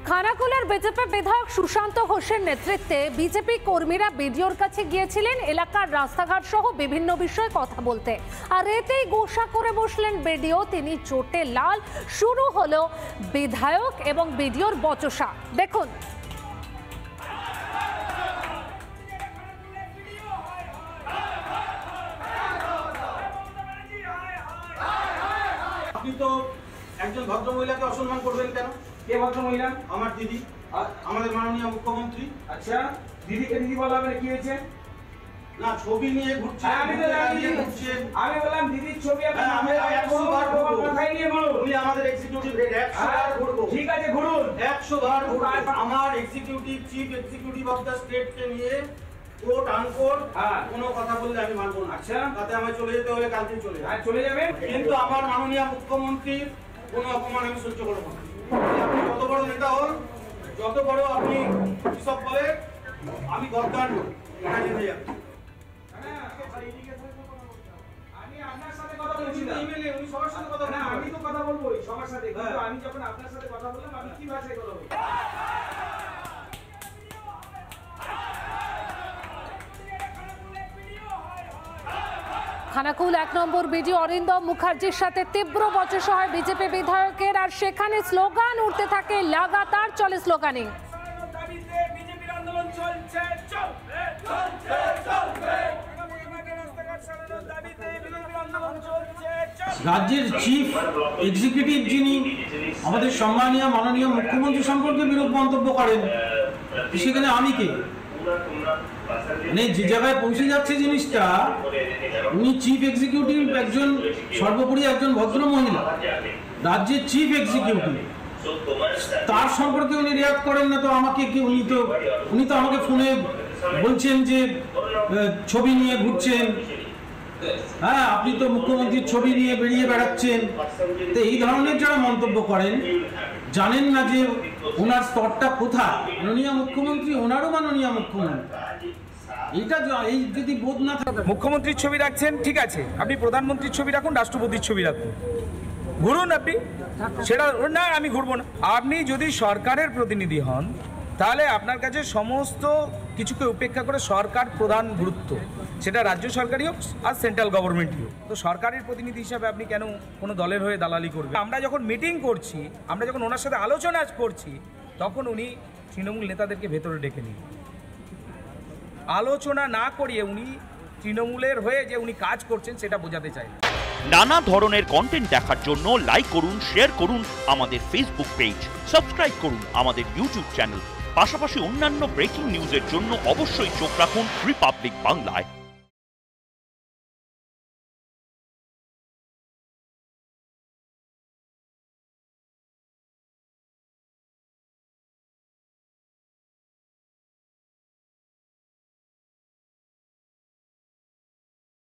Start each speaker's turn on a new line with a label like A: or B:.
A: খানাকুলের BJP বিধায়ক সুশান্ত ঘোষের নেতৃত্বে বিজেপি কর্মীরা বিডিওর কাছে গিয়েছিলেন এলাকার রাস্তাঘাট সহ বিভিন্ন বিষয়ে কথা বলতে। আর এতেই গোসা করে বসলেন বিডিও। তিনি চোটে লাল। শুরু হলো বিধায়ক এবং বিডিওর বচসা। দেখুন।
B: আপনি তো একজন ভদ্র মহিলাকে অসম্মান করবেন কেন?
C: কে ভদ্র মহিলা?
B: আমার দিদি, আমাদের মাননীয় মুখ্যমন্ত্রী।
C: আচ্ছা, দিদিকে দিদি বলা হবে কি হয়েছে?
B: না, ছবি নিয়ে ঘুরছে।
C: আমি তো জানি আমি বললাম দিদির ছবি
B: আমি 100 বার ঘুরবো।
C: মাথায় নিয়ে বলুন।
B: উনি আমাদের এক্সিকিউটিভ হেড, 100 বার ঘুরবো।
C: ঠিক আছে, ঘুরুন।
B: 100 বার ঘুরবো। আমার executive chief executive of the state কে নিয়ে কোর্ট আনকোর্ট কোনো কথা বললে আমি মানবো না।
C: আচ্ছা,
B: তাতে আমায় চলে যেতে হলে কালকে চলে যাবে।
C: চলে যাবেন।
B: কিন্তু আমার মাননীয় মুখ্যমন্ত্রীর কোনো অপমান আমি সহ্য করবো না। আপনি যত বড় নেতা হন, যত বড় আপনি সব বলে, আমি গদ্দার নই। এটা জেনে যাবে।
C: আমি আপনার সাথে কথা বলছি না।
B: ইমেলে উনি সবার সাথে কথা বলেন।
C: আমি তো কথা বলবো সবার সাথে, কিন্তু আমি যখন আপনার সাথে কথা বললাম আমি কি ভাষায় কথা বলবো?
A: খানাকুল 1 নম্বর বিডিও অরিন্দম মুখার্জির সাথে তীব্র বচসা হয় বিজেপি বিধায়কের। আর সেখানে স্লোগান উঠতে থাকে, লাগাতার চলে স্লোগানিং।
D: রাজ্যের চিফ এক্সিকিউটিভ যিনি আমাদের সম্মানীয় মাননীয় মুখ্যমন্ত্রী সম্পর্কে বিরূপ মন্তব্য করেন, সেখানে আমি কে? মানে যে জায়গায় পৌঁছে যাচ্ছে জিনিসটা, উনি চিফ এক্সিকিউটিভ, একজন সর্বোপরি একজন ভদ্র মহিলা, রাজ্যের চিফ এক্সিকিউটিভ, তার সম্পর্কে উনি রিয়াক্ট করেন না। তো আমাকে কি? উনি তো আমাকে ফোনে বলছেন যে ছবি নিয়ে ঘুরছেন। হ্যাঁ, আপনি তো মুখ্যমন্ত্রীর ছবি নিয়ে বেরিয়ে বেড়াচ্ছেন। তো এই ধরনের যারা মন্তব্য করেন, জানেন না যে ওনার স্তরটা কোথায়। মাননীয় মুখ্যমন্ত্রী ওনারও মাননীয় মুখ্যমন্ত্রী। এইটা এই যদি বোধ না থাকে।
C: মুখ্যমন্ত্রীর ছবি রাখছেন, ঠিক আছে, আপনি প্রধানমন্ত্রীর ছবি রাখুন, রাষ্ট্রপতির ছবি রাখুন, ঘুরুন আপনি। সেটা না, আমি ঘুরবো না। আপনি যদি সরকারের প্রতিনিধি হন, তাহলে আপনার কাছে সমস্ত কিছুকে উপেক্ষা করে সরকার প্রধান গুরুত্ব, সেটা রাজ্য সরকারই হোক আর সেন্ট্রাল গভর্নমেন্টই হোক। তো সরকারের প্রতিনিধি হিসাবে আপনি কেন কোনো দলের হয়ে দালালি করবেন? আমরা যখন মিটিং করছি, আমরা যখন ওনার সাথে আলোচনা করছি, তখন উনি তৃণমূল নেতাদেরকে ভেতরে ডেকে নিন। আলোচনা না করিয়ে উনি তৃণমূলের হয়ে যে উনি কাজ করছেন সেটা বোঝাতে চাই।
E: নানা ধরনের কন্টেন্ট দেখার জন্য লাইক করুন, শেয়ার করুন আমাদের ফেসবুক পেজ, সাবস্ক্রাইব করুন আমাদের ইউটিউব চ্যানেল। পাশাপাশি অন্যান্য ব্রেকিং নিউজের জন্য অবশ্যই চোখ রাখুন রিপাবলিক বাংলায়।